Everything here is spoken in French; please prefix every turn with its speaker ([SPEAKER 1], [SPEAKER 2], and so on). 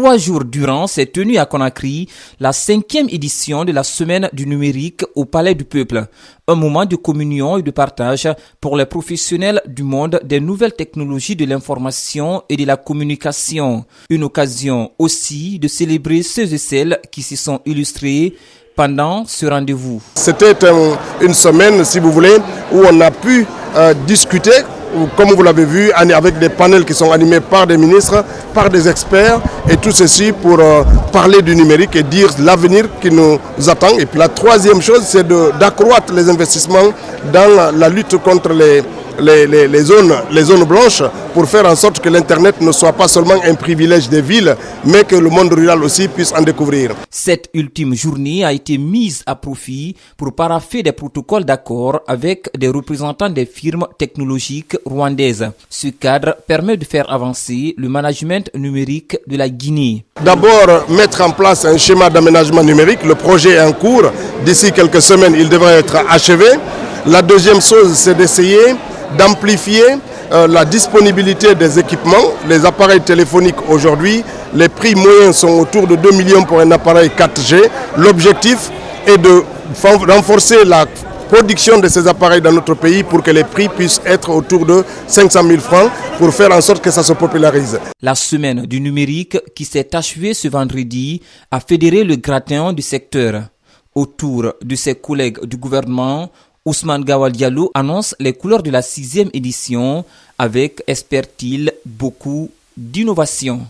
[SPEAKER 1] 3 jours durant s'est tenue à Conakry la 5e édition de la Semaine du numérique au Palais du Peuple. Un moment de communion et de partage pour les professionnels du monde des nouvelles technologies de l'information et de la communication. Une occasion aussi de célébrer ceux et celles qui s'y sont illustrés pendant ce rendez-vous.
[SPEAKER 2] C'était une semaine, si vous voulez, où on a pu discuter, comme vous l'avez vu, avec des panels qui sont animés par des ministres, par des experts, et tout ceci pour parler du numérique et dire l'avenir qui nous attend. Et puis la troisième chose, c'est d'accroître les investissements dans la lutte contre les zones blanches pour faire en sorte que l'Internet ne soit pas seulement un privilège des villes, mais que le monde rural aussi puisse en découvrir.
[SPEAKER 1] Cette ultime journée a été mise à profit pour paraffer des protocoles d'accord avec des représentants des firmes technologiques rwandaises. Ce cadre permet de faire avancer le management numérique de la Guinée.
[SPEAKER 2] D'abord, mettre en place un schéma d'aménagement numérique. Le projet est en cours. D'ici quelques semaines, il devrait être achevé. La deuxième chose, c'est d'essayer d'amplifier la disponibilité des équipements. Les appareils téléphoniques aujourd'hui, les prix moyens sont autour de 2 millions pour un appareil 4G. L'objectif est de renforcer la production de ces appareils dans notre pays pour que les prix puissent être autour de 500 000 francs pour faire en sorte que ça se popularise.
[SPEAKER 1] La semaine du numérique qui s'est achevée ce vendredi a fédéré le gratin du secteur. Autour de ses collègues du gouvernement, Ousmane Gawal Diallo annonce les couleurs de la 6e édition avec, espère-t-il, beaucoup d'innovation.